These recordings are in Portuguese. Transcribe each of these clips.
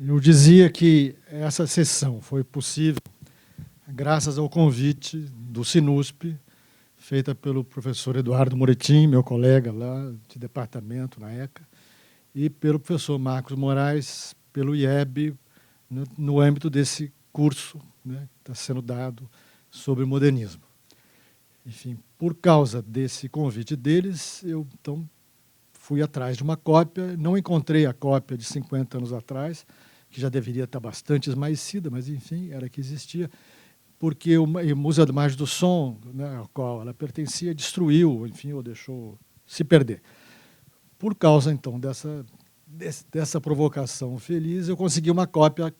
Eu dizia que essa sessão foi possível graças ao convite do Sinusp, feita pelo professor Eduardo Moretim, meu colega lá de departamento na ECA, e pelo professor Marcos Moraes, pelo IEB, no âmbito desse curso, né, que está sendo dado sobre modernismo. Enfim, por causa desse convite deles, eu então fui atrás de uma cópia, não encontrei a cópia de 50 anos atrás, que já deveria estar bastante esmaecida, mas, enfim, era que existia, porque o Museu da Imagem do Som, né, ao qual ela pertencia, destruiu, enfim, ou deixou se perder. Por causa, então, dessa provocação feliz, eu consegui uma cópia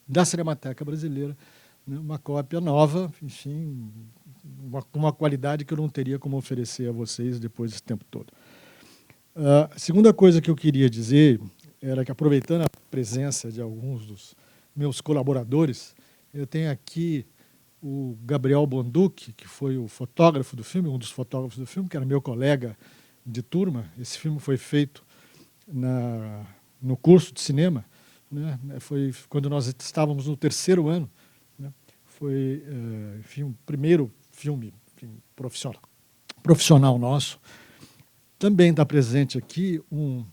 da Cinemateca Brasileira, né, uma cópia nova, enfim, com uma qualidade que eu não teria como oferecer a vocês depois desse tempo todo. A segunda coisa que eu queria dizer era que, aproveitando a presença de alguns dos meus colaboradores, eu tenho aqui o Gabriel Bonducci, que foi o fotógrafo do filme, um dos fotógrafos do filme, que era meu colega de turma. Esse filme foi feito no curso de cinema, né? Foi quando nós estávamos no terceiro ano, né? Foi, enfim, o primeiro filme, enfim, profissional nosso. Também está presente aqui um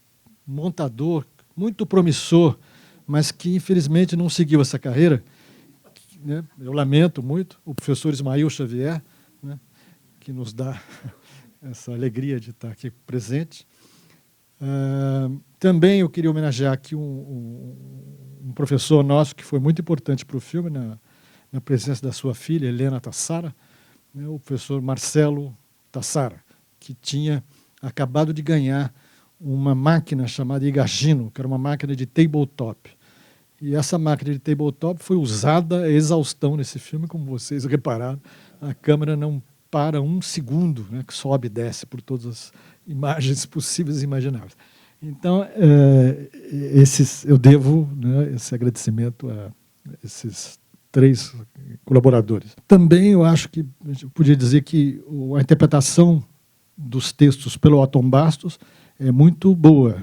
montador muito promissor, mas que, infelizmente, não seguiu essa carreira, né? Eu lamento muito, o professor Ismael Xavier, né, que nos dá essa alegria de estar aqui presente. Também eu queria homenagear aqui um professor nosso que foi muito importante para o filme, na presença da sua filha, Helena Tassara, né, o professor Marcelo Tassara, que tinha acabado de ganhar uma máquina chamada Higashino, que era uma máquina de tabletop. E essa máquina de tabletop foi usada a exaustão nesse filme, como vocês repararam. A câmera não para um segundo, né, que sobe e desce por todas as imagens possíveis e imagináveis. Então, eu devo, né, esse agradecimento a esses 3 colaboradores. Também eu acho que eu podia dizer que a interpretação dos textos pelo Otton Bastos é muito boa.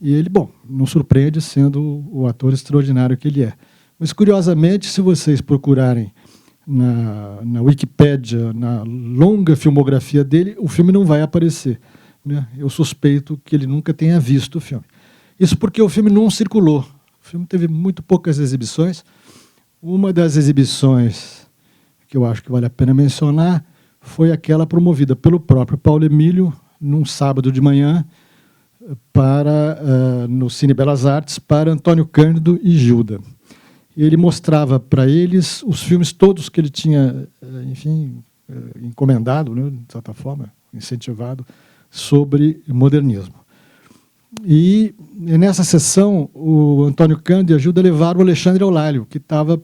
E ele, bom, não surpreende sendo o ator extraordinário que ele é. Mas, curiosamente, se vocês procurarem na Wikipédia, na longa filmografia dele, o filme não vai aparecer, né? Eu suspeito que ele nunca tenha visto o filme. Isso porque o filme não circulou. O filme teve muito poucas exibições. Uma das exibições que eu acho que vale a pena mencionar foi aquela promovida pelo próprio Paulo Emílio, num sábado de manhã, no Cine Belas Artes, para Antônio Cândido e Gilda. E ele mostrava para eles os filmes todos que ele tinha, enfim, encomendado, né, de certa forma, incentivado, sobre modernismo. E nessa sessão, o Antônio Cândido e a Gilda levaram o Alexandre Eulálio, que estava,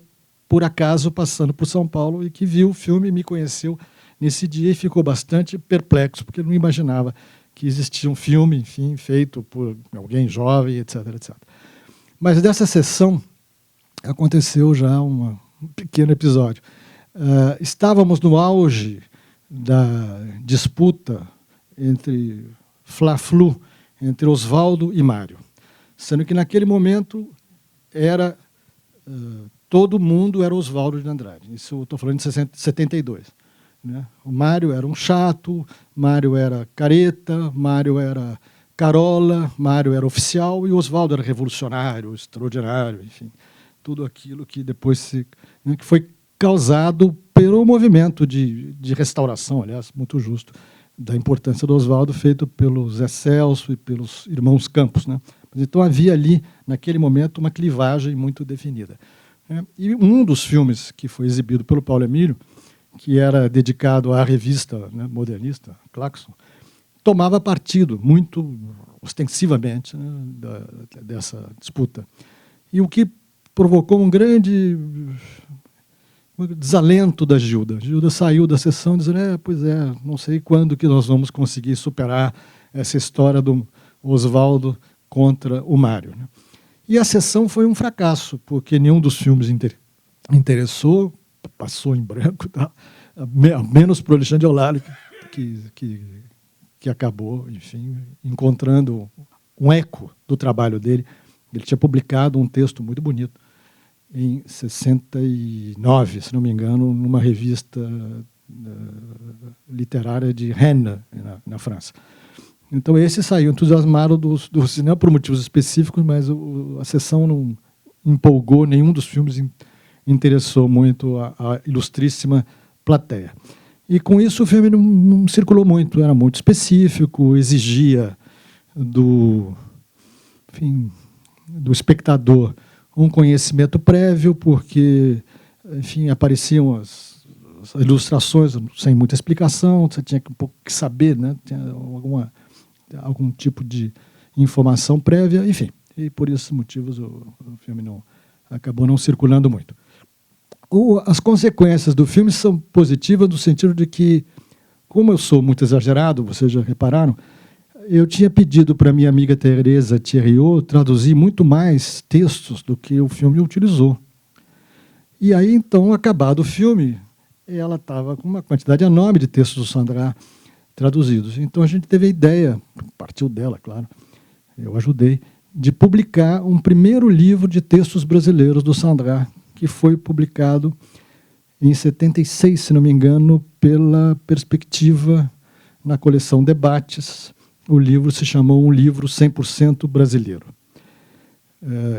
por acaso, passando por São Paulo e que viu o filme e me conheceu nesse dia e ficou bastante perplexo, porque não imaginava que existia um filme, enfim, feito por alguém jovem, etc, etc. Mas dessa sessão aconteceu já um pequeno episódio. Estávamos no auge da disputa entre Fla-Flu, entre Oswaldo e Mário, sendo que naquele momento todo mundo era Oswaldo de Andrade. Isso eu estou falando de 72. Né? O Mário era um chato, Mário era careta, Mário era carola, Mário era oficial e o Oswaldo era revolucionário, extraordinário, enfim, tudo aquilo que depois que foi causado pelo movimento de restauração, aliás, muito justo, da importância do Oswaldo, feito pelo Zé Celso e pelos irmãos Campos, né? Então havia ali, naquele momento, uma clivagem muito definida. Né? E um dos filmes que foi exibido pelo Paulo Emílio, que era dedicado à revista, né, modernista, Claxon, tomava partido, muito ostensivamente, né, dessa disputa. E o que provocou um grande desalento da Gilda. A Gilda saiu da sessão dizendo, pois é, não sei quando que nós vamos conseguir superar essa história do Oswaldo contra o Mário. Né? E a sessão foi um fracasso, porque nenhum dos filmes interessou, passou em branco, tá? Menos para o Alexandre Eulálio, que acabou, enfim, encontrando um eco do trabalho dele Ele tinha publicado um texto muito bonito em 69, se não me engano, numa revista literária de Rennes, na França. Então, esse saiu entusiasmado do cinema por motivos específicos, mas a sessão não empolgou, nenhum dos filmes interessou muito a ilustríssima plateia. E, com isso, o filme não circulou muito, era muito específico, exigia do espectador um conhecimento prévio, porque, enfim, apareciam as ilustrações sem muita explicação, você tinha um pouco que saber, né? Tinha algum tipo de informação prévia, enfim. E por esses motivos o filme acabou não circulando muito. As consequências do filme são positivas no sentido de que, como eu sou muito exagerado, vocês já repararam, eu tinha pedido para minha amiga Teresa Thierriot traduzir muito mais textos do que o filme utilizou. E aí, então, acabado o filme, ela estava com uma quantidade enorme de textos do Sandra traduzidos. Então, a gente teve a ideia, partiu dela, claro, eu ajudei, de publicar um primeiro livro de textos brasileiros do Sandra, que foi publicado em 76, se não me engano, pela Perspectiva, na coleção Debates. O livro se chamou Um Livro 100% Brasileiro,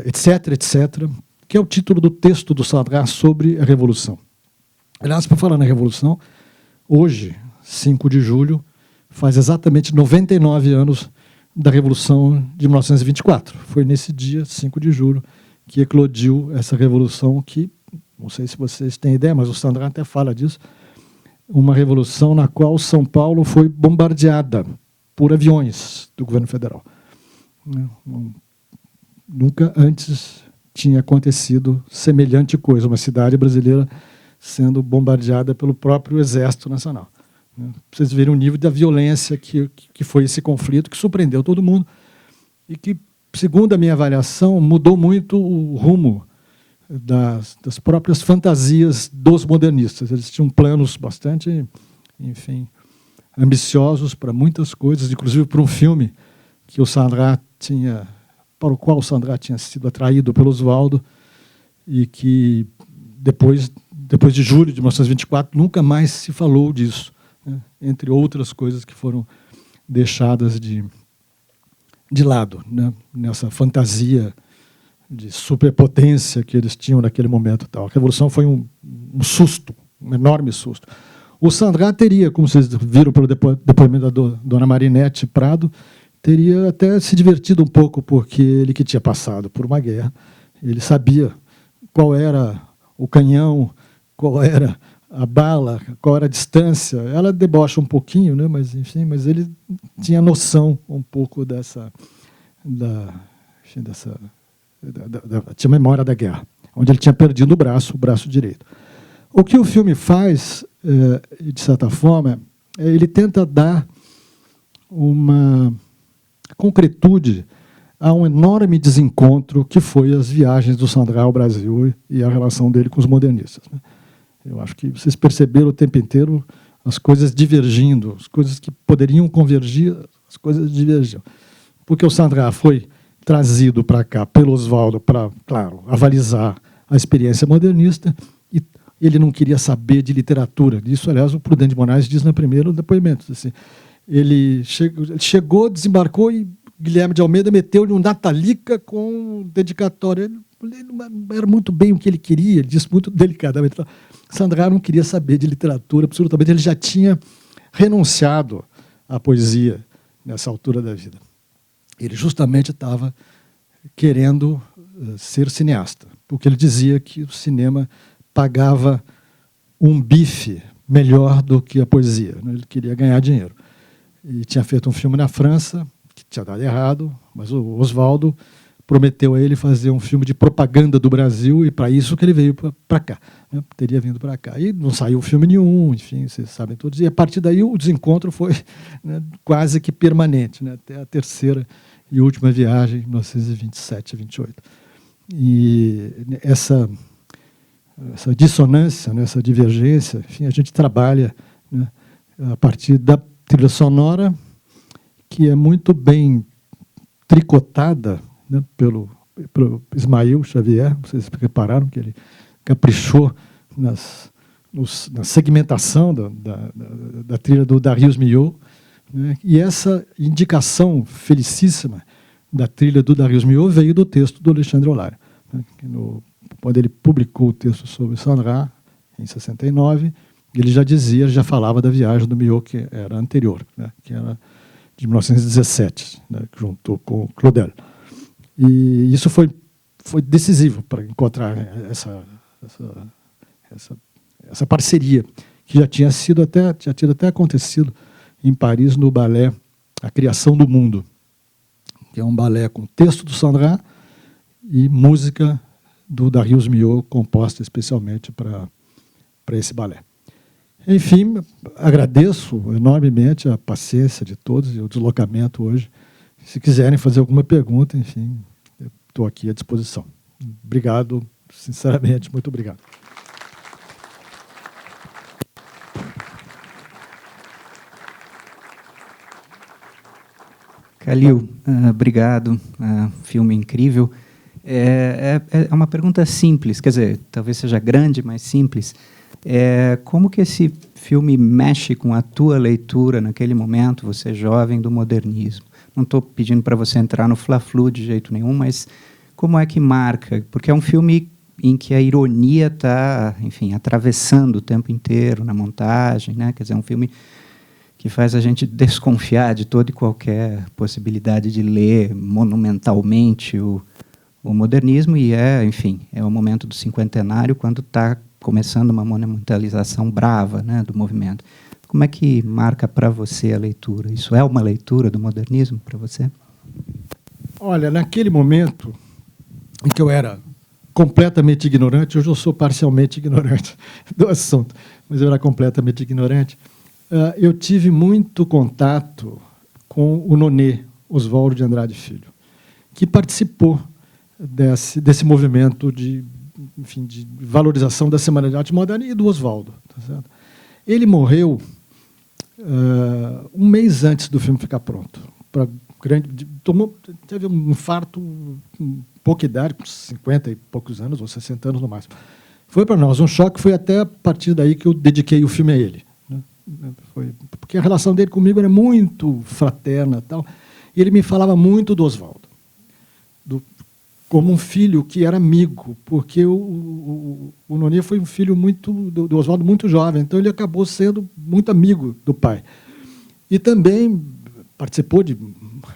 etc., etc., que é o título do texto do Sandra sobre a Revolução. Aliás, para falar na Revolução, hoje, 5 de julho, faz exatamente 99 anos da Revolução de 1924. Foi nesse dia, 5 de julho, que eclodiu essa revolução que, não sei se vocês têm ideia, mas o Sandra até fala disso, uma revolução na qual São Paulo foi bombardeada por aviões do governo federal. Nunca antes tinha acontecido semelhante coisa, uma cidade brasileira sendo bombardeada pelo próprio Exército Nacional. Para vocês verem o nível da violência que foi esse conflito, que surpreendeu todo mundo e que, segundo a minha avaliação, mudou muito o rumo das próprias fantasias dos modernistas. Eles tinham planos bastante, enfim, ambiciosos para muitas coisas, inclusive para um filme que o Sandra tinha, para o qual o Sandra tinha sido atraído pelo Oswaldo e que depois de julho de 1924 nunca mais se falou disso, né? Entre outras coisas que foram deixadas de lado, né? Nessa fantasia de superpotência que eles tinham naquele momento. A Revolução foi um susto, um enorme susto. O Sandra teria, como vocês viram pelo depoimento da dona Marinette Prado, teria até se divertido um pouco, porque ele que tinha passado por uma guerra, ele sabia qual era o canhão, qual era a bala, qual era a distância. Ela debocha um pouquinho, né? Mas, enfim, mas ele tinha noção um pouco tinha memória da guerra, onde ele tinha perdido o braço direito. O que o filme faz, de certa forma, ele tenta dar uma concretude a um enorme desencontro que foi as viagens do Sandra ao Brasil e a relação dele com os modernistas, né? Eu acho que vocês perceberam o tempo inteiro as coisas divergindo, as coisas que poderiam convergir, as coisas divergiam. Porque o Sandra foi trazido para cá pelo Oswaldo para, claro, avalizar a experiência modernista, e ele não queria saber de literatura. Isso, aliás, o Prudente de Moraes diz no primeiro depoimento. Assim, ele chegou, desembarcou e Guilherme de Almeida meteu-lhe um Natalica com dedicatória. Ele não era muito bem o que ele queria, ele disse muito delicadamente. Sandra não queria saber de literatura, absolutamente. Ele já tinha renunciado à poesia nessa altura da vida. Ele justamente estava querendo ser cineasta, porque ele dizia que o cinema pagava um bife melhor do que a poesia. Ele queria ganhar dinheiro. E tinha feito um filme na França, que tinha dado errado, mas o Oswaldo prometeu a ele fazer um filme de propaganda do Brasil, e para isso que ele veio para cá, né? Teria vindo para cá. E não saiu filme nenhum, enfim, vocês sabem todos. E a partir daí o desencontro foi, né, quase que permanente, né, até a terceira e última viagem, 1927 a 28. E essa dissonância, né, essa divergência, enfim, a gente trabalha, né, a partir da trilha sonora, que é muito bem tricotada, né, pelo pelo Ismael Xavier, vocês repararam que ele caprichou na segmentação da trilha do Darius Milhaud, né? E essa indicação felicíssima da trilha do Darius Milhaud veio do texto do Alexandre Olário, né? Quando ele publicou o texto sobre Sandra, em 69, ele já dizia, já falava da viagem do Milhaud, que era anterior, né? Que era de 1917, né? Junto com Claudel. E isso foi decisivo para encontrar essa parceria, que já tinha tido até acontecido em Paris, no balé A Criação do Mundo, que é um balé com texto do Sandra e música do Darius Milhaud, composta especialmente para esse balé. Enfim, agradeço enormemente a paciência de todos e o deslocamento hoje. Se quiserem fazer alguma pergunta, enfim, eu estou aqui à disposição. Obrigado, sinceramente, muito obrigado. Calil, obrigado, filme incrível. É uma pergunta simples, quer dizer, talvez seja grande, mas simples. Como que esse filme mexe com a tua leitura naquele momento, você jovem, do modernismo? Não estou pedindo para você entrar no fla-flu de jeito nenhum, mas como é que marca? Porque é um filme em que a ironia está, enfim, atravessando o tempo inteiro na montagem, né? Quer dizer, é um filme que faz a gente desconfiar de toda e qualquer possibilidade de ler monumentalmente o modernismo, e enfim, é o momento do cinquentenário, quando está começando uma monumentalização brava, né, do movimento. Como é que marca para você a leitura? Isso é uma leitura do modernismo para você? Olha, naquele momento em que eu era completamente ignorante, hoje eu sou parcialmente ignorante do assunto, mas eu era completamente ignorante, eu tive muito contato com o Nonet, Oswaldo de Andrade Filho, que participou desse movimento de valorização da Semana de Arte Moderna e do Oswaldo. Tá certo? Ele morreu um mês antes do filme ficar pronto. Teve um infarto pouca idade, com 50 e poucos anos, ou 60 anos no máximo. Foi para nós um choque, foi até a partir daí que eu dediquei o filme a ele. Porque a relação dele comigo era muito fraterna, tal, e ele me falava muito do Oswaldo, como um filho que era amigo, porque o Nonet foi um filho do Oswaldo muito jovem, então ele acabou sendo muito amigo do pai. E também participou de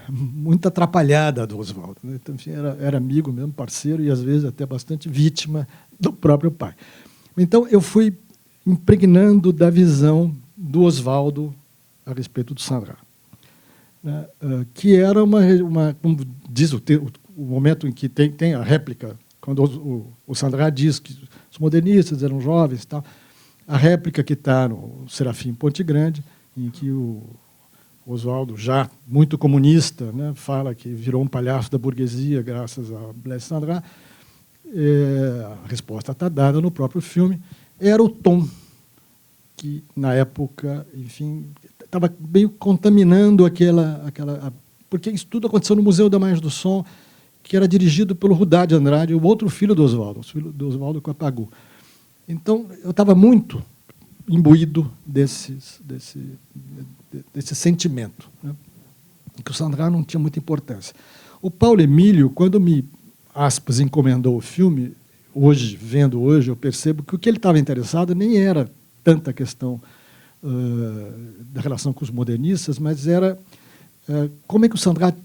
muita atrapalhada do Oswaldo, né? Então, enfim, era amigo mesmo, parceiro, e às vezes até bastante vítima do próprio pai. Então eu fui impregnando da visão do Oswaldo a respeito do Sandra, né? Que era como diz o momento em que tem a réplica, quando o Sandra diz que os modernistas eram jovens, tal, a réplica que está no Serafim Ponte Grande, em que o Oswaldo, já muito comunista, né, fala que virou um palhaço da burguesia graças a Blaise Sandra, a resposta está dada no próprio filme, era o tom que, na época, enfim, estava meio contaminando porque isso tudo aconteceu no Museu da Imagem do Som, que era dirigido pelo Rudá de Andrade, o outro filho do Oswaldo, o filho do Oswaldo Copagu. Então, eu estava muito imbuído desse sentimento, né? Que o Sandra não tinha muita importância. O Paulo Emílio, quando me, aspas, encomendou o filme, vendo hoje, eu percebo que o que ele estava interessado nem era tanta questão da relação com os modernistas, mas era como é que o Sandra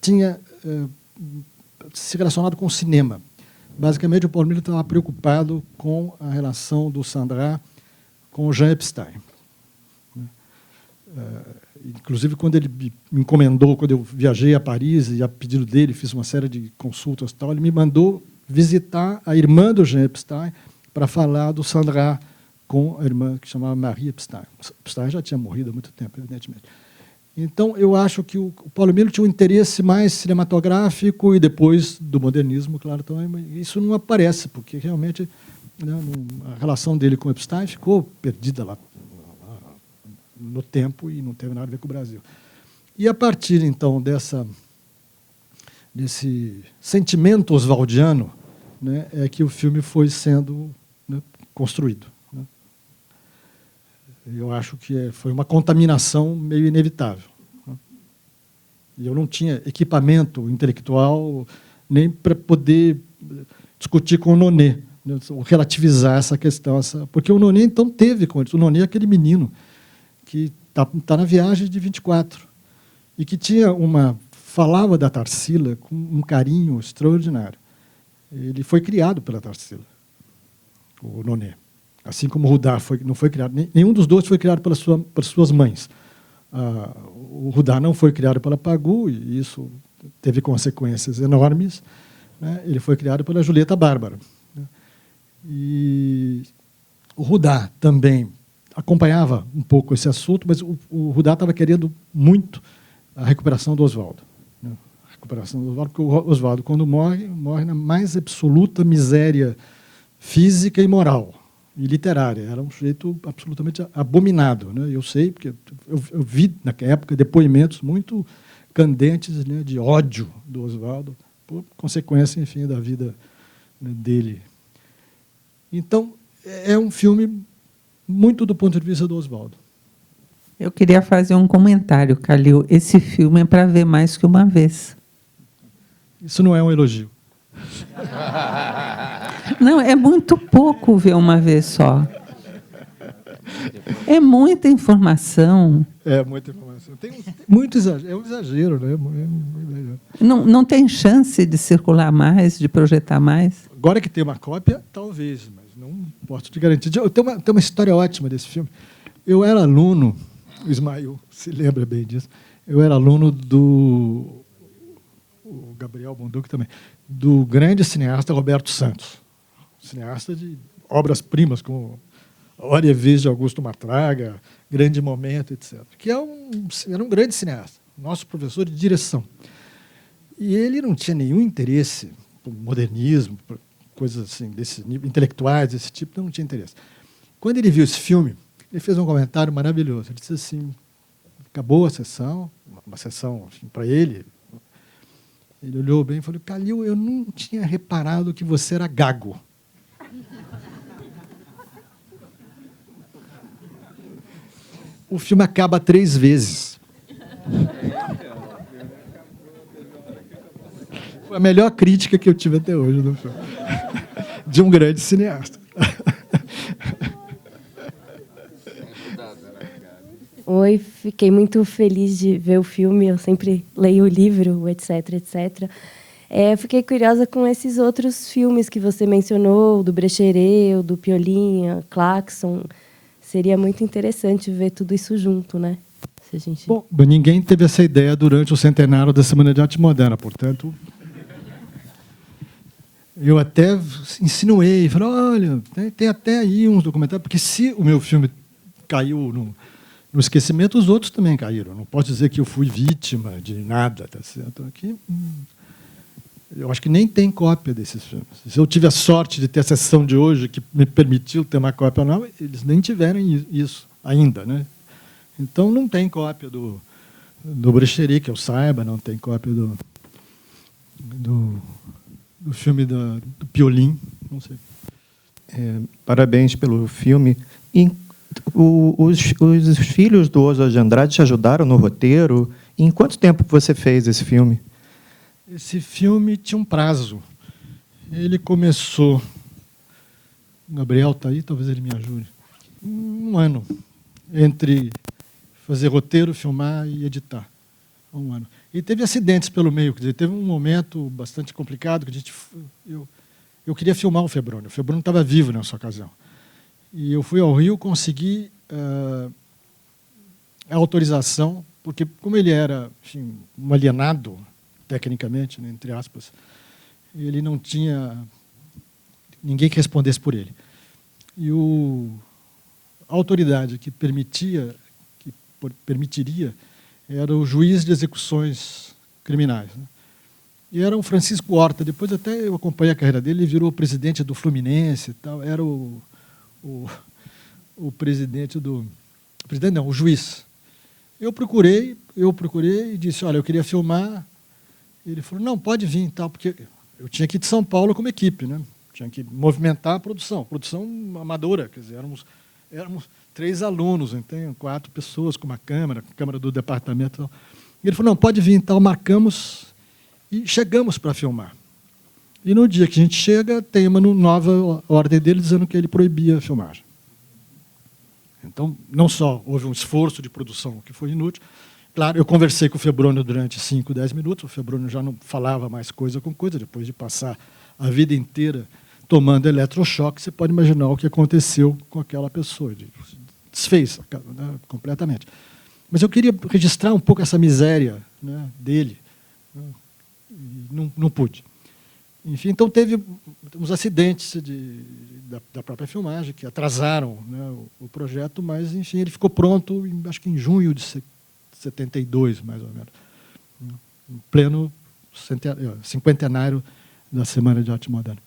tinha se relacionado com o cinema. Basicamente, o Paulo Emílio estava preocupado com a relação do Sandra com o Jean Epstein. Inclusive, quando ele me encomendou, quando eu viajei a Paris, e a pedido dele, fiz uma série de consultas e tal, ele me mandou visitar a irmã do Jean Epstein para falar do Sandra com a irmã que chamava Marie Epstein. Epstein já tinha morrido há muito tempo, evidentemente. Então, eu acho que o Paulo Emílio tinha um interesse mais cinematográfico e depois do modernismo, claro, também. Isso não aparece, porque realmente, né, a relação dele com Epstein ficou perdida lá no tempo e não teve nada a ver com o Brasil. E a partir, então, desse sentimento oswaldiano, né, é que o filme foi sendo, né, construído. Né. Eu acho que foi uma contaminação meio inevitável. Né. E eu não tinha equipamento intelectual nem para poder discutir com o Nonet, né, ou relativizar essa questão. Porque o Nonet, então, teve com isso. O Nonet é aquele menino que está na viagem de 24 e que falava da Tarsila com um carinho extraordinário. Ele foi criado pela Tarsila, o Nonet. Assim como o Rudá não foi criado. Nenhum dos dois foi criado pelas suas mães. O Rudá não foi criado pela Pagu, e isso teve consequências enormes. Né? Ele foi criado pela Julieta Bárbara. Né? E o Rudá também acompanhava um pouco esse assunto, mas o Rudá estava querendo muito a recuperação do Oswaldo. Né? A recuperação do Oswaldo, porque o Oswaldo, quando morre na mais absoluta miséria física e moral e literária. Era um sujeito absolutamente abominado. Né? Eu sei, porque eu vi, naquela época, depoimentos muito candentes, né, de ódio do Oswaldo, por consequência, enfim, da vida, né, dele. Então, é um filme muito do ponto de vista do Oswaldo. Eu queria fazer um comentário, Calil. Esse filme é para ver mais que uma vez. Isso não é um elogio. Não, é muito pouco ver uma vez só. É muita informação. É muita informação. Tem muito exagero. É um exagero, né? Não tem chance de circular mais, de projetar mais? Agora que tem uma cópia, talvez, mas não posso te garantir. Tem uma história ótima desse filme. Eu era aluno, o Ismael se lembra bem disso, eu era aluno o Gabriel Bonduc também, do grande cineasta Roberto Santos, cineasta de obras-primas, como Hora e Vez de Augusto Matraga, Grande Momento, etc., que era um grande cineasta, nosso professor de direção. E ele não tinha nenhum interesse por modernismo, por coisas assim, desse nível, intelectuais, desse tipo, não tinha interesse. Quando ele viu esse filme, ele fez um comentário maravilhoso. Ele disse assim, acabou a sessão, uma sessão para ele. Ele olhou bem e falou, Calil, eu não tinha reparado que você era gago. O filme acaba 3 vezes. Foi a melhor crítica que eu tive até hoje no filme. De um grande cineasta. Oi, fiquei muito feliz de ver o filme. Eu sempre leio o livro, etc, etc. Fiquei curiosa com esses outros filmes que você mencionou, do Brecheret, do Piolinha, Claxon. Seria muito interessante ver tudo isso junto, né? Se a gente... Bom, ninguém teve essa ideia durante o centenário da Semana de Arte Moderna, portanto... Eu até insinuei, falei, olha, tem até aí uns documentários, porque se o meu filme caiu no esquecimento, os outros também caíram. Não posso dizer que eu fui vítima de nada, tá certo? Aqui, eu acho que nem tem cópia desses filmes. Se eu tive a sorte de ter a sessão de hoje que me permitiu ter uma cópia nova, eles nem tiveram isso ainda, né? Então não tem cópia do Brecheret, que eu saiba, não tem cópia do filme do Piolim, não sei. Parabéns pelo filme. E os filhos do Oswald de Andrade te ajudaram no roteiro? E em quanto tempo você fez esse filme? Esse filme tinha um prazo. Ele começou... O Gabriel está aí, talvez ele me ajude. Um ano. Entre fazer roteiro, filmar e editar. Um ano. E teve acidentes pelo meio, quer dizer, teve um momento bastante complicado que eu queria filmar o Febrônio. O Febrônio estava vivo nessa ocasião. E eu fui ao Rio, consegui a autorização, porque como ele era, enfim, um alienado, tecnicamente, né, entre aspas, ele não tinha ninguém que respondesse por ele. E a autoridade que permitiria era o juiz de execuções criminais. Né? E era o Francisco Horta. Depois até eu acompanhei a carreira dele, ele virou presidente do Fluminense e tal. Era o presidente do... Presidente não, o juiz. Eu procurei e disse, olha, eu queria filmar Ele falou, não, pode vir, tal, porque eu tinha que ir de São Paulo como equipe, né? Tinha que movimentar a produção amadora, quer dizer, éramos 3 alunos, então 4 pessoas com uma câmera do departamento. Tal. E ele falou, não, pode vir, tal, marcamos e chegamos para filmar. E no dia que a gente chega, tem uma nova ordem dele dizendo que ele proibia a filmagem. Então, não só houve um esforço de produção que foi inútil, claro, eu conversei com o Febrônio durante 5, 10 minutos, o Febrônio já não falava mais coisa com coisa, depois de passar a vida inteira tomando eletrochoque, você pode imaginar o que aconteceu com aquela pessoa, desfez, né, completamente. Mas eu queria registrar um pouco essa miséria, né, dele, né, e não pude. Enfim, então teve uns acidentes da própria filmagem que atrasaram, né, o projeto, mas enfim ele ficou pronto, acho que em junho de 72, mais ou menos, em pleno cinquentenário da Semana de Arte Moderna.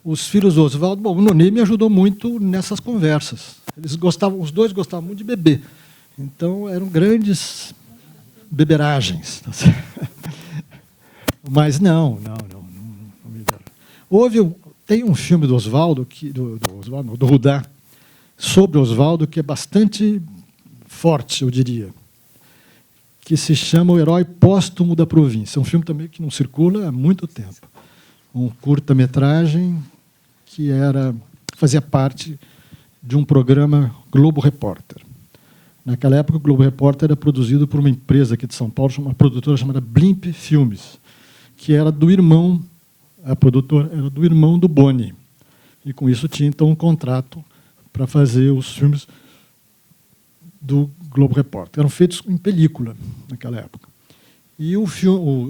Os filhos do Oswaldo, bom, o Noni me ajudou muito nessas conversas. Os dois gostavam muito de beber, então eram grandes beberagens. Mas não me deram. Tem um filme do Oswaldo, do Rudá, sobre Oswaldo, que é bastante forte, eu diria, que se chama O Herói Póstumo da Província. É um filme também que não circula há muito tempo. Um curta-metragem que fazia parte de um programa Globo Repórter. Naquela época, o Globo Repórter era produzido por uma empresa aqui de São Paulo, uma produtora chamada Blimp Filmes, que era do irmão, a produtora era do irmão do Boni. E, com isso, tinha, então, um contrato para fazer os filmes do Globo Repórter. Eram feitos em película, naquela época. E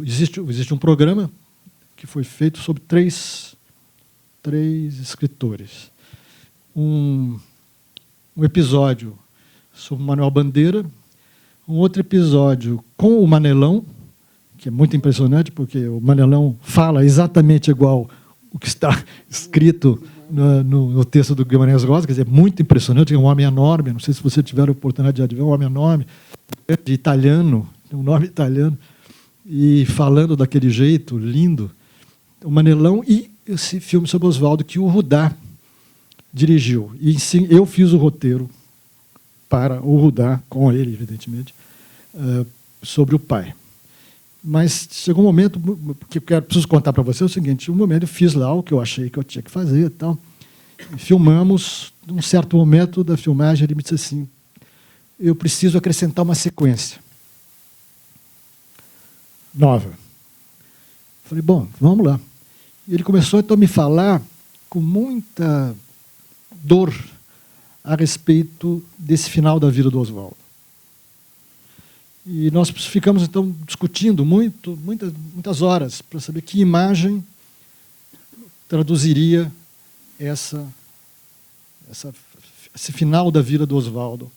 existe um programa que foi feito sobre três escritores. Um episódio sobre Manuel Bandeira, um outro episódio com o Manelão, que é muito impressionante, porque o Manelão fala exatamente igual o que está escrito no texto do Guimarães Rosa, quer dizer, muito impressionante, é um homem enorme, não sei se você tiver a oportunidade de ver, um homem enorme, de italiano, um nome italiano, e falando daquele jeito lindo, o Manelão e esse filme sobre Oswaldo que o Rudá dirigiu. E sim, eu fiz o roteiro para o Rudá, com ele, evidentemente, sobre o pai. Mas chegou um momento que eu preciso contar para você o seguinte, um momento eu fiz lá o que eu achei que eu tinha que fazer e tal. E filmamos, num certo momento da filmagem, ele me disse assim, eu preciso acrescentar uma sequência nova. Falei, bom, vamos lá. E ele começou então a me falar com muita dor a respeito desse final da vida do Oswaldo. E nós ficamos, então, discutindo muitas horas para saber que imagem traduziria esse final da vida do Oswaldo.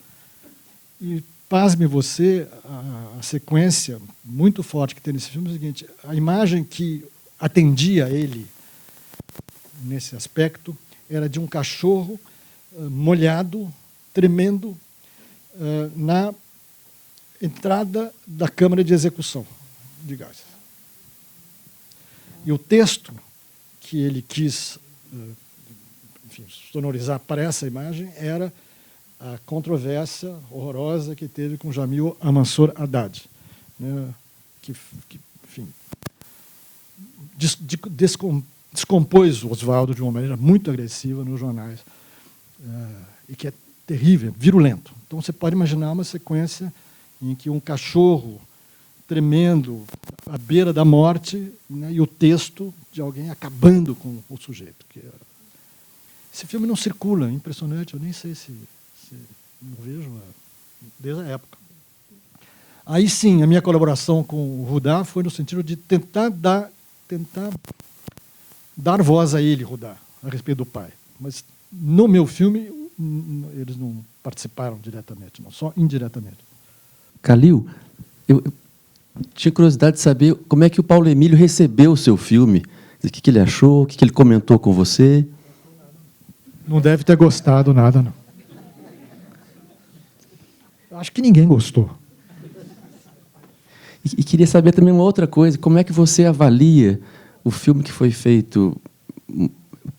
E, pasme você, a sequência muito forte que tem nesse filme é o seguinte, a imagem que atendia ele nesse aspecto era de um cachorro molhado, tremendo, na entrada da câmara de execução de gás. E o texto que ele quis sonorizar para essa imagem era a controvérsia horrorosa que teve com Jamil Amansor Haddad, né, que enfim, descompôs o Oswaldo de uma maneira muito agressiva nos jornais, e que é terrível, virulento. Então, você pode imaginar uma sequência em que um cachorro tremendo à beira da morte, né, e o texto de alguém acabando com o sujeito. Esse filme não circula, é impressionante, eu nem sei se não vejo desde a época. Aí sim, a minha colaboração com o Rudá foi no sentido de tentar dar voz a ele, Rudá, a respeito do pai. Mas no meu filme eles não participaram diretamente, não, só indiretamente. Calil, eu tinha curiosidade de saber como é que o Paulo Emílio recebeu o seu filme. O que ele achou, o que ele comentou com você? Não deve ter gostado nada, não. Acho que ninguém gostou. E queria saber também uma outra coisa, como é que você avalia o filme que foi feito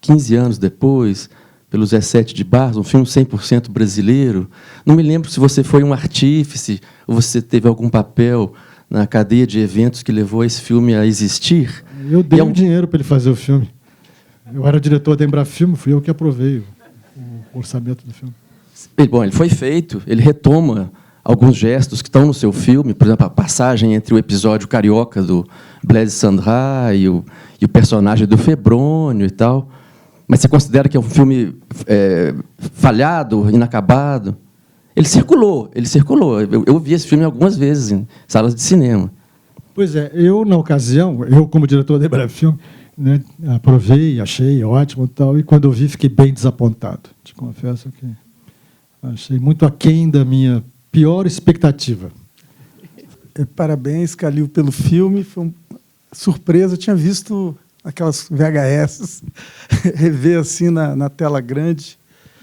15 anos depois, pelo Zé Sete de Barros, um filme 100% brasileiro? Não me lembro se você foi um artífice ou você teve algum papel na cadeia de eventos que levou esse filme a existir. Eu dei um dinheiro para ele fazer o filme. Eu era diretor da Embrafilme, fui eu que aprovei o orçamento do filme. Bom, ele foi feito, ele retoma alguns gestos que estão no seu filme, por exemplo, a passagem entre o episódio carioca do Blaise Sandra e o personagem do Febrônio e tal. Mas você considera que é um filme falhado, inacabado? Ele circulou. Eu vi esse filme algumas vezes em salas de cinema. Pois é, eu, na ocasião, como diretor da Embrafilme, né, aprovei, achei ótimo e tal, e quando eu vi, fiquei bem desapontado. Te confesso que achei muito aquém da minha pior expectativa. Parabéns, Calil, pelo filme. Foi uma surpresa. Eu tinha visto aquelas VHS, rever assim na tela grande.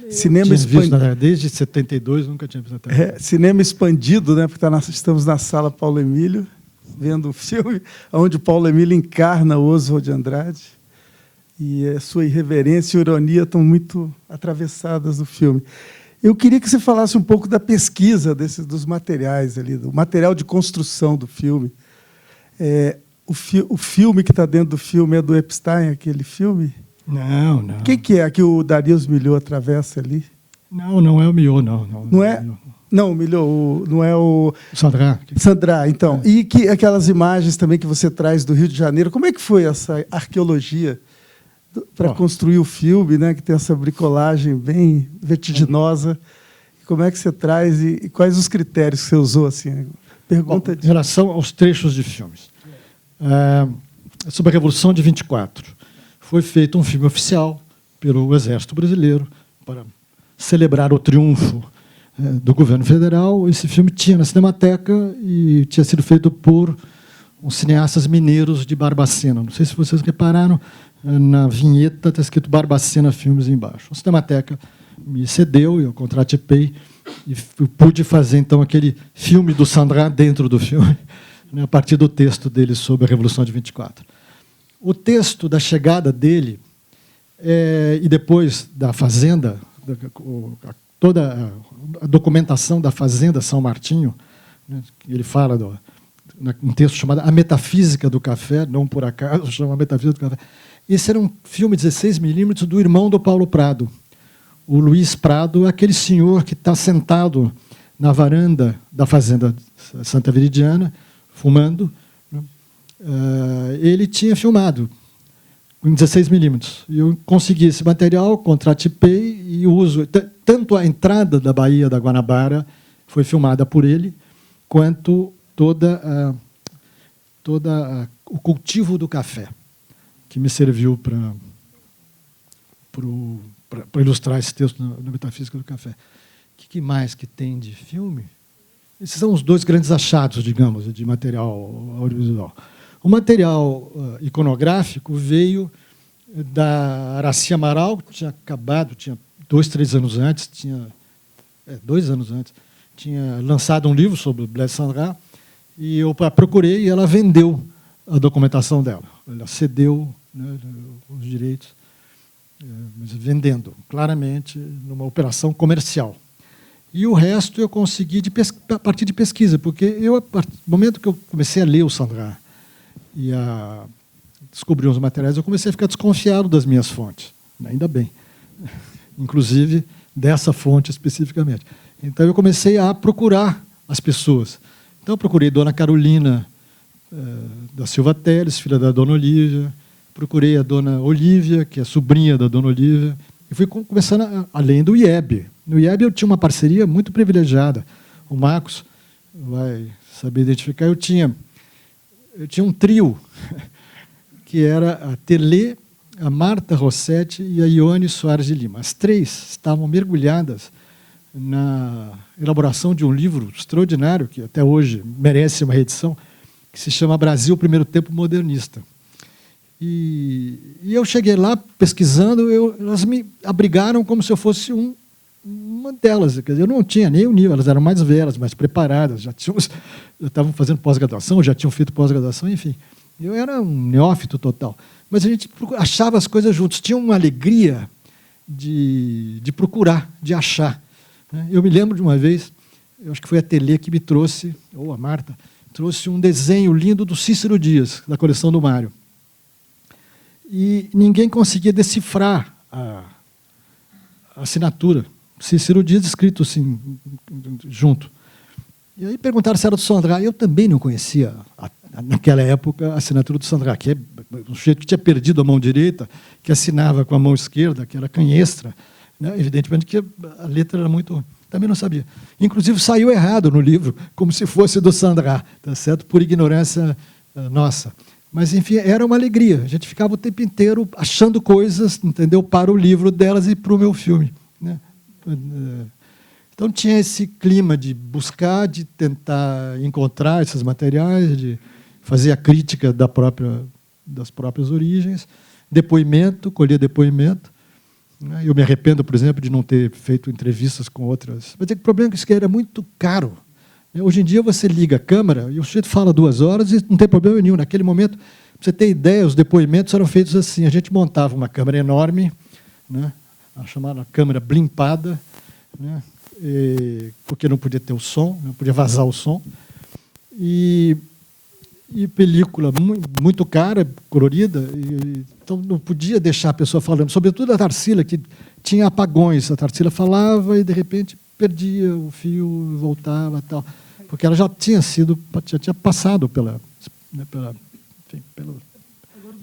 Cinema expandido. Desde 72, nunca tinha visto na tela. Cinema expandido, né? Porque estamos na sala Paulo Emílio, vendo um filme onde o Paulo Emílio encarna o Oswald de Andrade. E a sua irreverência e ironia estão muito atravessadas no filme. Eu queria que você falasse um pouco da pesquisa dos materiais ali, do material de construção do filme. O filme que está dentro do filme é do Epstein, aquele filme? Não. O que é que o Darius Milhaud atravessa ali? Não é o Milhaud, não. Não é? Não, o Milhaud, não é o... Sandra, então. É. E aquelas imagens também que você traz do Rio de Janeiro, como é que foi essa arqueologia para construir o filme, né, que tem essa bricolagem bem vertiginosa? Como é que você traz e quais os critérios que você usou? Assim? Pergunta em relação aos trechos de filmes. Sobre a Revolução de 24, foi feito um filme oficial pelo Exército Brasileiro para celebrar o triunfo do governo federal. Esse filme tinha na Cinemateca e tinha sido feito por uns cineastas mineiros de Barbacena. Não sei se vocês repararam, na vinheta está escrito Barbacena Filmes embaixo. A Cinemateca me cedeu e eu contratipei e pude fazer então aquele filme do Sandra dentro do filme, né, a partir do texto dele sobre a Revolução de 24. O texto da chegada dele e depois da fazenda, toda a documentação da fazenda São Martinho, né, ele fala um texto chamado A Metafísica do Café, não por acaso chama A Metafísica do Café. Esse era um filme 16mm do irmão do Paulo Prado. O Luiz Prado é aquele senhor que está sentado na varanda da fazenda Santa Veridiana, fumando. Ele tinha filmado em 16mm. Eu consegui esse material, contratipei e uso. Tanto a entrada da Baía da Guanabara foi filmada por ele, quanto todo o cultivo do café, que me serviu para ilustrar esse texto na Metafísica do Café. O que mais que tem de filme? Esses são os dois grandes achados, digamos, de material audiovisual. O material iconográfico veio da Araci Amaral, que tinha acabado, tinha 2 anos antes, tinha lançado um livro sobre o Blaise Sandra, e eu procurei e ela vendeu a documentação dela. Ela cedeu, né, os direitos, mas vendendo, claramente, numa operação comercial. E o resto eu consegui a partir de pesquisa, porque no momento que eu comecei a ler o Sandra e a descobrir os materiais, eu comecei a ficar desconfiado das minhas fontes. Ainda bem. Inclusive dessa fonte especificamente. Então eu comecei a procurar as pessoas. Então eu procurei Dona Carolina da Silva Teles, filha da Dona Olívia, procurei a Dona Olívia, que é sobrinha da Dona Olívia, e fui começando além do IEB. No IEB eu tinha uma parceria muito privilegiada. O Marcos vai saber identificar. Eu tinha um trio, que era a Telê, a Marta Rossetti e a Ione Soares de Lima. As 3 estavam mergulhadas na elaboração de um livro extraordinário, que até hoje merece uma reedição, que se chama Brasil, Primeiro Tempo Modernista. E eu cheguei lá pesquisando, elas me abrigaram como se eu fosse um uma delas. Quer dizer, eu não tinha nem o nível, elas eram mais velhas, mais preparadas, já estavam fazendo pós-graduação, já tinham feito pós-graduação, enfim. Eu era um neófito total. Mas a gente achava as coisas juntos. Tinha uma alegria de procurar, de achar. Eu me lembro de uma vez, eu acho que foi a Telê que me trouxe, ou a Marta, trouxe um desenho lindo do Cícero Dias, da coleção do Mário. E ninguém conseguia decifrar a assinatura. Cícero Dias escrito assim, junto. E aí perguntaram se era do Sandra. Eu também não conhecia, naquela época, a assinatura do Sandra, que é um sujeito que tinha perdido a mão direita, que assinava com a mão esquerda, que era canhestra. Né? Evidentemente que a letra era muito... Também não sabia. Inclusive, saiu errado no livro, como se fosse do Sandra, tá certo? Por ignorância nossa. Mas, enfim, era uma alegria. A gente ficava o tempo inteiro achando coisas, entendeu? Para o livro delas e para o meu filme. Né? Então, tinha esse clima de buscar, de tentar encontrar esses materiais, de fazer a crítica das próprias origens, depoimento, colher depoimento. Eu me arrependo, por exemplo, de não ter feito entrevistas com outras. Mas o problema é que isso era muito caro. Hoje em dia você liga a câmera e o sujeito fala 2 horas e não tem problema nenhum. Naquele momento, para você ter ideia, os depoimentos eram feitos assim. A gente montava uma câmera enorme, né, a chamada câmera blimpada, né, porque não podia ter o som, não podia vazar o som. E película muito cara, colorida, então não podia deixar a pessoa falando, sobretudo a Tarsila, que tinha apagões. A Tarsila falava e, de repente, perdia o fio, voltava, tal, porque ela já tinha passado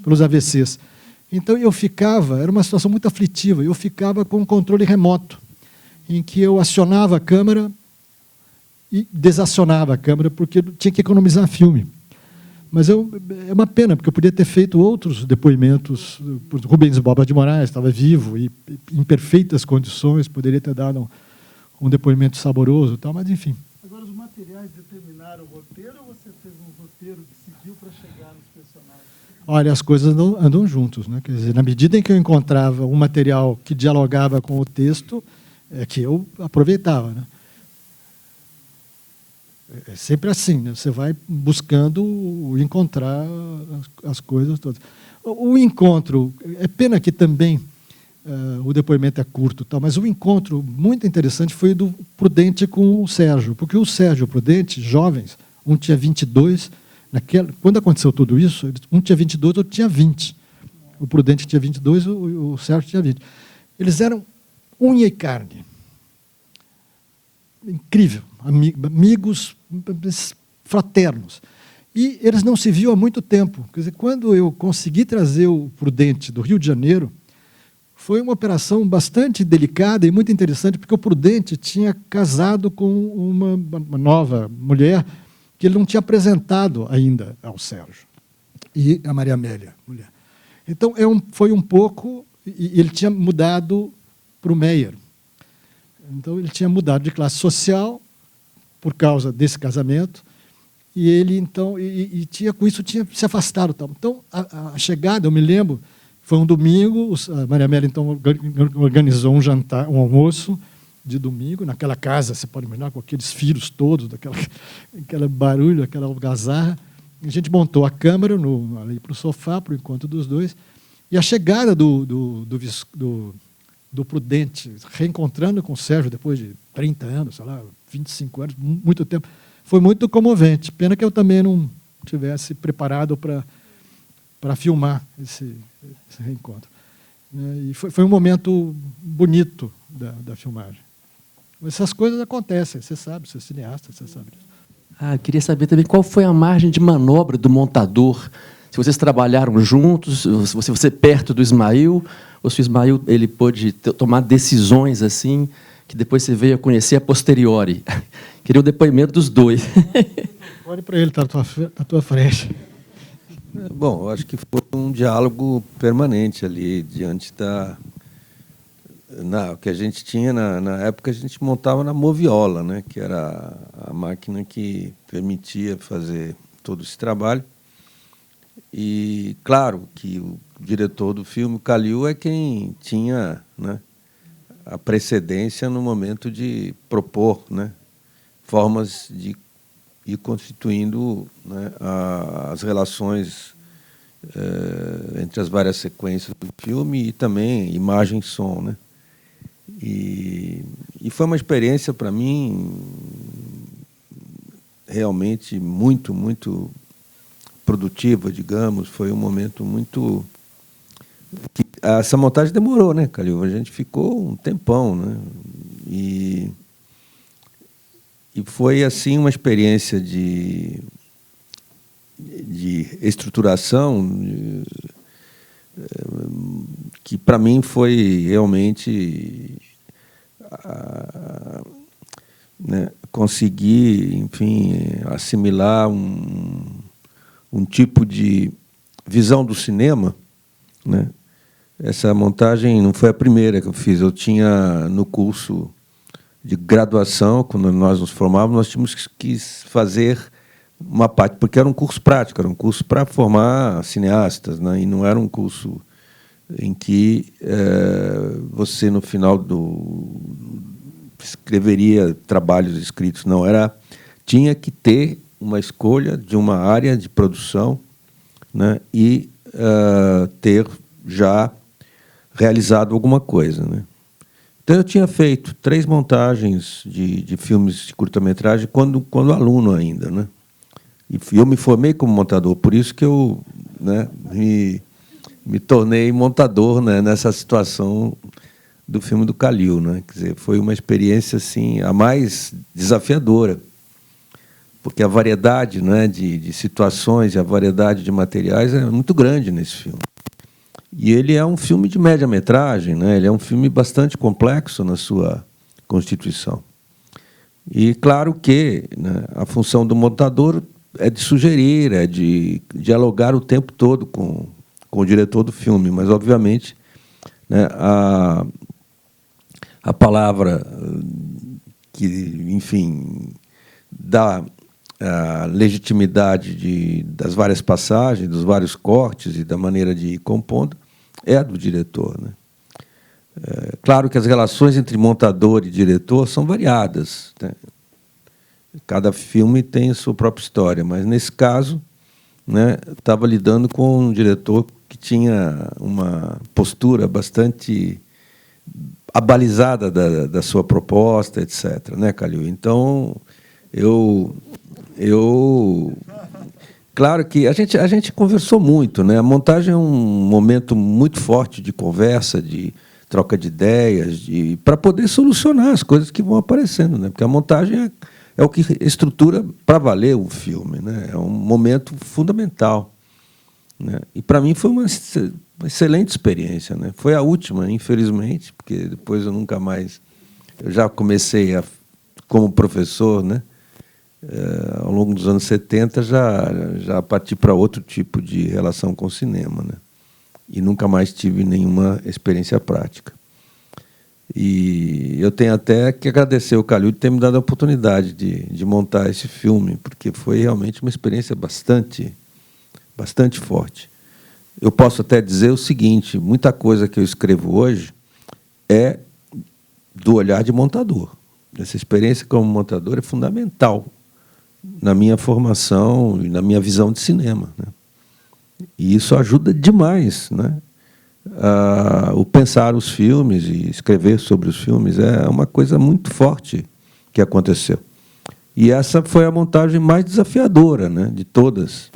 pelos AVCs. Então, era uma situação muito aflitiva, eu ficava com um controle remoto, em que eu acionava a câmera e desacionava a câmera, porque tinha que economizar filme. Mas é uma pena, porque eu podia ter feito outros depoimentos. Rubens Boba de Moraes estava vivo e em perfeitas condições, poderia ter dado um depoimento saboroso, tal, mas enfim. Agora, os materiais determinaram o roteiro ou você fez um roteiro que seguiu para chegar nos personagens? Olha, as coisas andam juntos, né? Quer dizer, na medida em que eu encontrava um material que dialogava com o texto, é que eu aproveitava, né? É sempre assim, né? Você vai buscando encontrar as coisas todas. O encontro, é pena que também o depoimento é curto, tal, mas o encontro muito interessante foi do Prudente com o Sérgio, porque o Sérgio e o Prudente, jovens, um tinha 22, quando aconteceu tudo isso, um tinha 22, outro tinha 20. O Prudente tinha 22, o Sérgio tinha 20. Eles eram unha e carne. Incrível, amigos fraternos. E eles não se viam há muito tempo. Quer dizer, quando eu consegui trazer o Prudente do Rio de Janeiro, foi uma operação bastante delicada e muito interessante, porque o Prudente tinha casado com uma nova mulher que ele não tinha apresentado ainda ao Sérgio, e a Maria Amélia, mulher. Então, foi um pouco... E ele tinha mudado para o Meyer. Então, ele tinha mudado de classe social por causa desse casamento, e ele, então, com isso tinha se afastado. Então, a chegada, eu me lembro, foi um domingo, a Maria Amélia, então, organizou um jantar, um almoço de domingo, naquela casa, você pode imaginar, com aqueles filhos todos, aquele barulho, aquela algazarra. A gente montou a câmera ali para o sofá, para o encontro dos dois, e a chegada do Prudente, reencontrando com o Sérgio depois de 30 anos, sei lá, 25 anos, muito tempo, foi muito comovente. Pena que eu também não tivesse preparado para filmar esse reencontro. E foi um momento bonito da filmagem. Essas coisas acontecem, você sabe, você é cineasta, você sabe disso. Queria saber também qual foi a margem de manobra do montador. Se vocês trabalharam juntos, se você perto do Ismail, ou se o Ismail ele pôde tomar decisões assim, que depois você veio a conhecer a posteriori. Queria o depoimento dos dois. Olhe para ele, está na tua frente. Bom, eu acho que foi um diálogo permanente ali, diante o que a gente tinha, na época, a gente montava na Moviola, né, que era a máquina que permitia fazer todo esse trabalho. E, claro, que o diretor do filme, o Calil, é quem tinha, né, a precedência no momento de propor, né, formas de ir constituindo, né, as relações entre as várias sequências do filme e também imagem e som, né? E foi uma experiência para mim realmente muito, muito produtiva, digamos. Foi um momento muito... Essa montagem demorou, né, Calil? A gente ficou um tempão, né? E foi assim uma experiência de estruturação que para mim foi realmente né, conseguir, enfim, assimilar um tipo de visão do cinema, né? Essa montagem não foi a primeira que eu fiz. Eu tinha no curso de graduação, quando nós nos formávamos, nós tínhamos que fazer uma parte, porque era um curso prático, era um curso para formar cineastas, né? E não era um curso em que você, no final escreveria trabalhos escritos. Não, tinha que ter uma escolha de uma área de produção, né? E ter já realizado alguma coisa, né? Então, eu tinha feito 3 montagens de filmes de curta-metragem quando aluno ainda, né? E eu me formei como montador, por isso que eu, né, me tornei montador, né, nessa situação do filme do Calil, né? Quer dizer, foi uma experiência assim, a mais desafiadora, porque a variedade, né, de situações e a variedade de materiais é muito grande nesse filme. E ele é um filme de média-metragem, né? Ele é um filme bastante complexo na sua constituição. E claro que, né, a função do montador é de sugerir, é de dialogar o tempo todo com o diretor do filme, mas, obviamente, né, a palavra que, enfim, dá a legitimidade das várias passagens, dos vários cortes e da maneira de ir compondo é a do diretor, né? Claro que as relações entre montador e diretor são variadas, né? Cada filme tem a sua própria história, mas, nesse caso, né, estava lidando com um diretor que tinha uma postura bastante abalizada da sua proposta, etc., né, Calil? Então, claro que a gente conversou muito, né? A montagem é um momento muito forte de conversa, de troca de ideias, para poder solucionar as coisas que vão aparecendo, né? Porque a montagem é o que estrutura para valer o filme, né? É um momento fundamental, né? E para mim foi uma excelente experiência, né? Foi a última, infelizmente, porque depois eu nunca mais... Eu já comecei como professor, né? Ao longo dos anos 70, já parti para outro tipo de relação com o cinema, né? E nunca mais tive nenhuma experiência prática. E eu tenho até que agradecer o Calil de ter me dado a oportunidade de montar esse filme, porque foi realmente uma experiência bastante forte. Eu posso até dizer o seguinte: muita coisa que eu escrevo hoje é do olhar de montador. Essa experiência como montador é fundamental na minha formação e na minha visão de cinema, né? E isso ajuda demais, né? O pensar os filmes e escrever sobre os filmes é uma coisa muito forte que aconteceu. E essa foi a montagem mais desafiadora, né, de todas,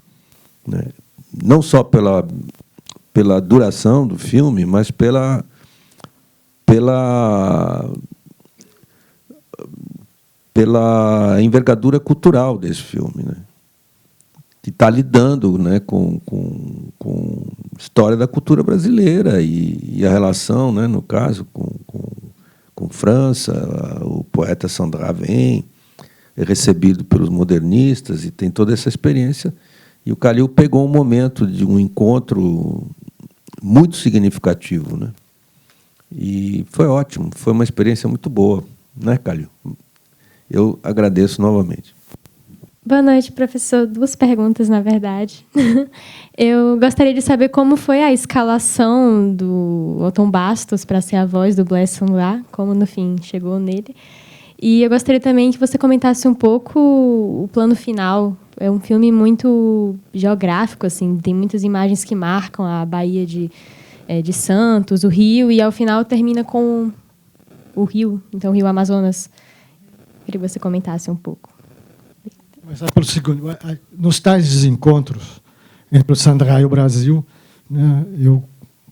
né? Não só pela duração do filme, mas pela envergadura cultural desse filme, né? Que está lidando, né, com a história da cultura brasileira e a relação, né, no caso, com França. O poeta Sandra vem, é recebido pelos modernistas e tem toda essa experiência. E o Calil pegou um momento de um encontro muito significativo, né? E foi ótimo, foi uma experiência muito boa, né, Calil? Eu agradeço novamente. Boa noite, professor. 2 perguntas, na verdade. Eu gostaria de saber como foi a escalação do Otton Bastos para ser a voz do Blaise Cendrars, como, no fim, chegou nele. E eu gostaria também que você comentasse um pouco o plano final. É um filme muito geográfico, assim, tem muitas imagens que marcam a Baía de Santos, o Rio, e, ao final, termina com o Rio, então o Rio Amazonas. Queria que você comentasse um pouco. Mas pelo segundo, nos tais desencontros entre o Cendrars e o Brasil, né, eu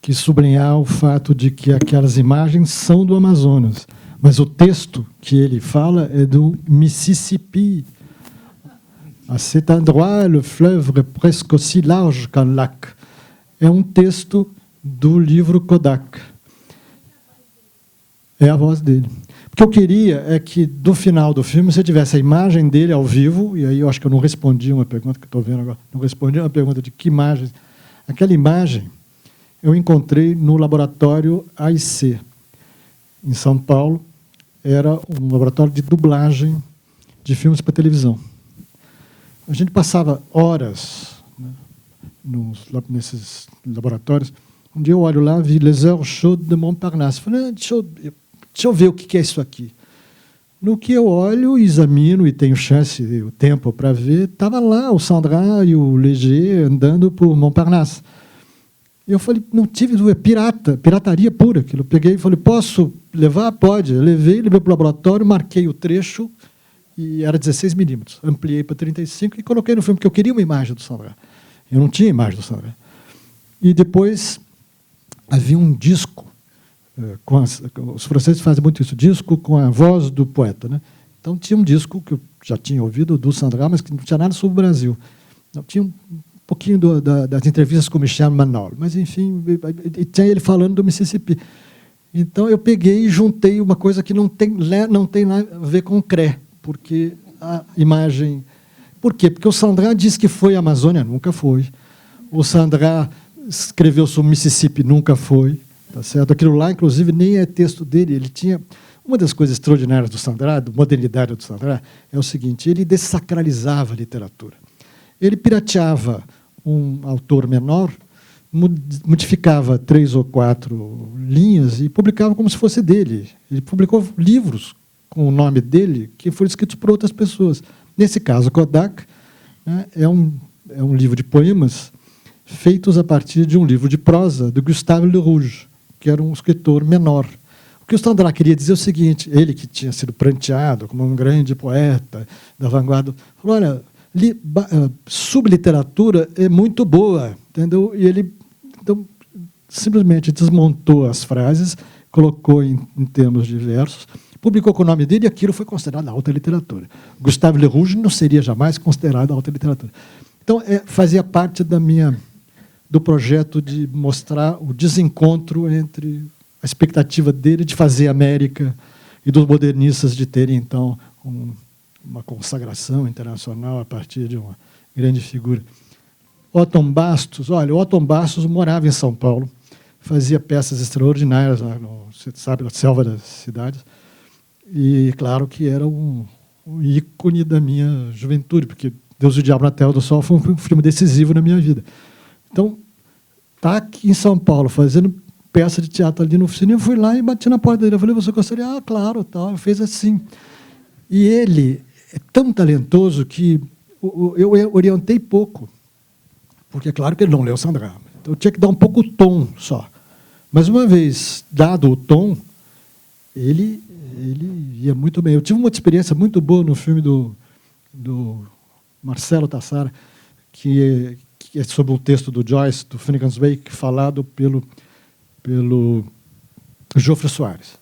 quis sublinhar o fato de que aquelas imagens são do Amazonas, mas o texto que ele fala é do Mississippi. À cet endroit, le fleuve est presque aussi large qu'un lac. É um texto do livro Kodak. É a voz dele. O que eu queria é que, do final do filme, você tivesse a imagem dele ao vivo, e aí eu acho que eu não respondi uma pergunta que estou vendo agora, não respondi uma pergunta de que imagem. Aquela imagem eu encontrei no laboratório AIC, em São Paulo. Era um laboratório de dublagem de filmes para televisão. A gente passava horas, né, nesses laboratórios. Um dia eu olho lá, vi Les Heures Chaudes de Montparnasse. Falei, deixa eu ver o que é isso aqui. No que eu olho, examino e tenho chance, o tempo para ver, estava lá o Cendrars e o Léger andando por Montparnasse. Eu falei, não tive dúvida, pirataria pura. Aquilo. Eu peguei e falei, posso levar? Pode. Eu levei para o laboratório, marquei o trecho, e era 16 milímetros. Ampliei para 35 e coloquei no filme, porque eu queria uma imagem do Cendrars. Eu não tinha imagem do Cendrars. E depois havia um disco, os franceses fazem muito isso, disco com a voz do poeta, né? Então tinha um disco que eu já tinha ouvido do Cendrars, mas que não tinha nada sobre o Brasil. Não, tinha um pouquinho das entrevistas com Michel Manol, mas enfim, tinha ele falando do Mississippi. Então eu peguei e juntei uma coisa que não tem nada a ver com o CRE, porque a imagem... Por quê? Porque o Cendrars disse que foi à Amazônia, nunca foi. O Cendrars escreveu sobre o Mississippi, nunca foi. Tá certo? Aquilo lá, inclusive, nem é texto dele. Ele tinha... Uma das coisas extraordinárias do Cendrars, da modernidade do Cendrars, é o seguinte, ele dessacralizava a literatura. Ele pirateava um autor menor, modificava 3 ou 4 linhas e publicava como se fosse dele. Ele publicou livros com o nome dele que foram escritos por outras pessoas. Nesse caso, Kodak, né, é um livro de poemas feitos a partir de um livro de prosa do Gustave Le Rouge, que era um escritor menor. O que o Cendrars queria dizer é o seguinte, ele que tinha sido pranteado como um grande poeta da vanguarda, falou, olha, subliteratura é muito boa, entendeu? E ele então, simplesmente desmontou as frases, colocou em termos de versos, publicou com o nome dele e aquilo foi considerado alta literatura. Gustave Le Rouge não seria jamais considerado alta literatura. Então, fazia parte do projeto de mostrar o desencontro entre a expectativa dele de fazer América e dos modernistas de terem, então, uma consagração internacional a partir de uma grande figura. Otton Bastos, olha, o Otton Bastos morava em São Paulo, fazia peças extraordinárias, você sabe, na selva das cidades, e claro que era um ícone da minha juventude, porque Deus e o Diabo na Terra do Sol foi um filme decisivo na minha vida. Então, tá aqui em São Paulo, fazendo peça de teatro ali no oficina, eu fui lá e bati na porta dele. Eu falei, você gostaria? Ah, claro, tal. Fez assim. E ele é tão talentoso que eu orientei pouco, porque é claro que ele não leu Cendrars. Então, eu tinha que dar um pouco o tom só. Mas, uma vez dado o tom, ele ia muito bem. Eu tive uma experiência muito boa no filme do Marcelo Tassara, que é sobre um texto do Joyce, do Finnegan's Wake, falado pelo Jofre Soares.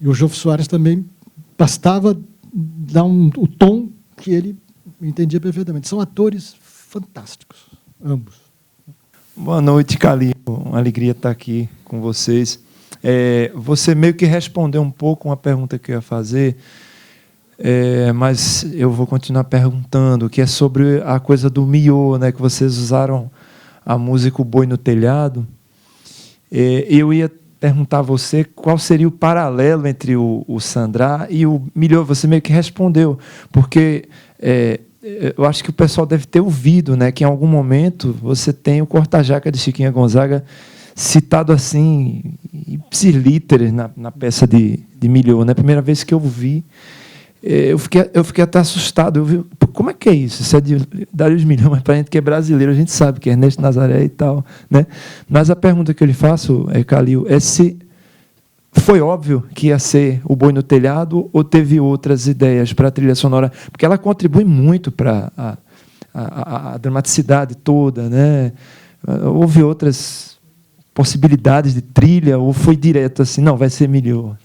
E o Jofre Soares também bastava dar o tom que ele entendia perfeitamente. São atores fantásticos, ambos. Boa noite, Calil. Uma alegria estar aqui com vocês. Você meio que respondeu um pouco uma pergunta que eu ia fazer, mas eu vou continuar perguntando, que é sobre a coisa do miô, né, que vocês usaram a música O Boi no Telhado. Eu ia perguntar a você qual seria o paralelo entre o Cendrars e o miô. Você meio que respondeu, porque eu acho que o pessoal deve ter ouvido, né, que em algum momento você tem o Corta-Jaca de Chiquinha Gonzaga citado assim, ipsilíteres na peça de Miliô. Na primeira vez que eu vi, eu fiquei até assustado. Eu vi, como é que é isso? Isso é de Darius Miliô, mas para a gente que é brasileiro, a gente sabe que é Ernesto Nazaré e tal, né? Mas a pergunta que eu lhe faço, Calil, é se foi óbvio que ia ser O Boi no Telhado ou teve outras ideias para a trilha sonora? Porque ela contribui muito para a dramaticidade toda, né? Houve outras possibilidades de trilha ou foi direto assim, não, vai ser Miliô?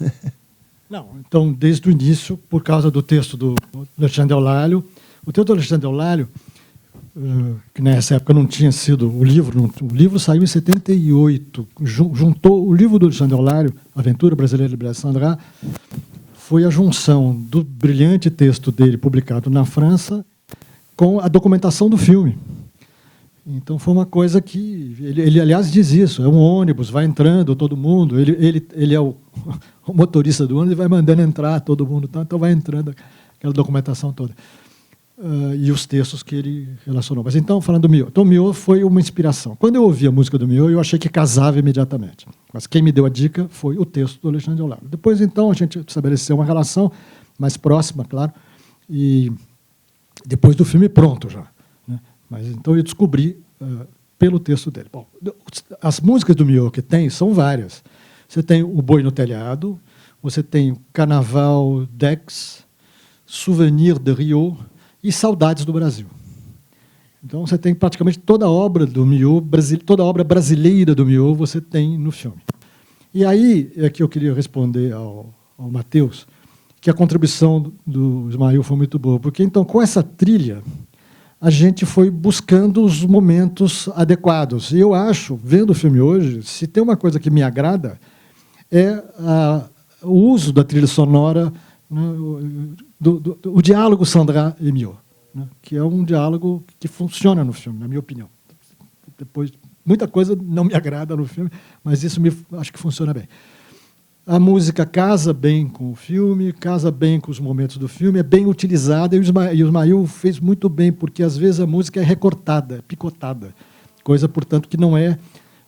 Não, então, desde o início, por causa do texto do Alexandre Eulálio, o texto do Alexandre Eulálio, que nessa época não tinha sido o livro saiu em 78, juntou o livro do Alexandre Eulálio, Aventura Brasileira de Blaise Cendrars, foi a junção do brilhante texto dele publicado na França com a documentação do filme. Então foi uma coisa que ele aliás diz isso, é um ônibus, vai entrando todo mundo, ele é o motorista do ônibus e vai mandando entrar todo mundo, então vai entrando aquela documentação toda. E os textos que ele relacionou. Mas então, falando do Miliô. Então, o Miliô foi uma inspiração. Quando eu ouvi a música do Miliô, eu achei que casava imediatamente. Mas quem me deu a dica foi o texto do Alexandre Eulálio. Depois, então, a gente estabeleceu uma relação mais próxima, claro, e depois do filme pronto já. Né? Mas então eu descobri pelo texto dele. Bom, as músicas do Miliô que tem são várias. Você tem O Boi no Telhado, você tem Carnaval d'Aix, Souvenir de Rio e Saudades do Brasil. Então você tem praticamente toda a obra do Miliô, toda a obra brasileira do Miliô você tem no filme. E aí é que eu queria responder ao Matheus, que a contribuição do Ismael foi muito boa, porque então com essa trilha a gente foi buscando os momentos adequados. E eu acho, vendo o filme hoje, se tem uma coisa que me agrada é o uso da trilha sonora, né, o diálogo Cendrars e Miliô, né, que é um diálogo que funciona no filme, na minha opinião. Depois, muita coisa não me agrada no filme, mas isso acho que funciona bem. A música casa bem com o filme, casa bem com os momentos do filme, é bem utilizada, e o Ismael fez muito bem, porque às vezes a música é recortada, é picotada, coisa, portanto, que não é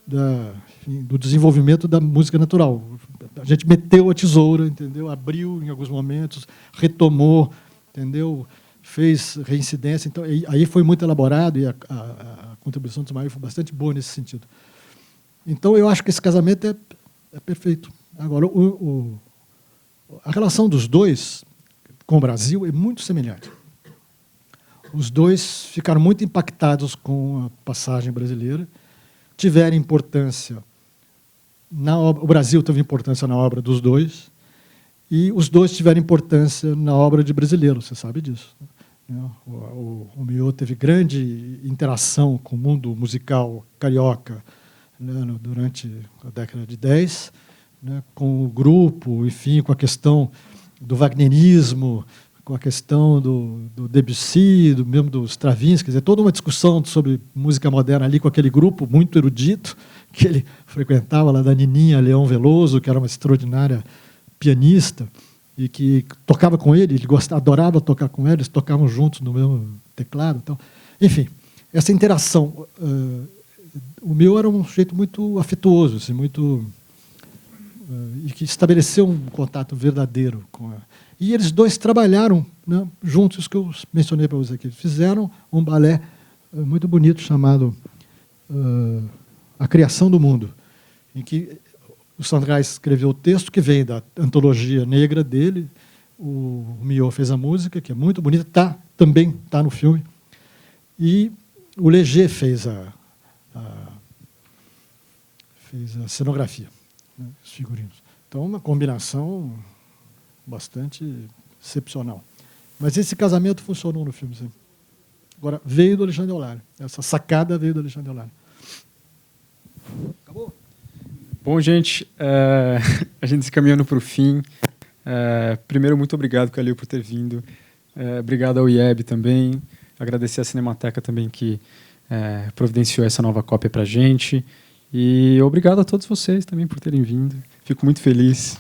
do desenvolvimento da música natural. A gente meteu a tesoura, entendeu? Abriu em alguns momentos, retomou, entendeu? Fez reincidência. Então, aí foi muito elaborado e a contribuição do Ismael foi bastante boa nesse sentido. Então, eu acho que esse casamento é perfeito. Agora, a relação dos dois com o Brasil é muito semelhante. Os dois ficaram muito impactados com a passagem brasileira, tiveram importância na obra. O Brasil teve importância na obra dos dois, e os dois tiveram importância na obra de brasileiro, você sabe disso. O Miliô teve grande interação com o mundo musical carioca, né, durante a década de 10, né, com o grupo, enfim, com a questão do wagnerismo, com a questão do Debussy, mesmo do Stravinsky, quer dizer, toda uma discussão sobre música moderna ali com aquele grupo muito erudito que ele frequentava, lá da Nininha Leão Veloso, que era uma extraordinária pianista, e que tocava com ele adorava tocar com ele, eles tocavam juntos no mesmo teclado. Então, enfim, essa interação. O meu era um sujeito muito afetuoso, assim, muito... e que estabeleceu um contato verdadeiro com ela. E eles dois trabalharam, né, juntos, isso que eu mencionei para vocês aqui. Fizeram um balé muito bonito chamado A Criação do Mundo, em que o Cendrars escreveu o texto, que vem da antologia negra dele, o Miliô fez a música, que é muito bonita, também está no filme, e o Léger fez a cenografia, né, os figurinos. Então, uma combinação bastante excepcional. Mas esse casamento funcionou no filme, sim. Agora, veio do Alexandre Eulálio. Essa sacada veio do Alexandre Eulálio. Acabou? Bom, gente, a gente se caminhando para o fim. Primeiro, muito obrigado, Calil, por ter vindo. Obrigado ao IEB também. Agradecer à Cinemateca também, que providenciou essa nova cópia para a gente. E obrigado a todos vocês também por terem vindo. Fico muito feliz.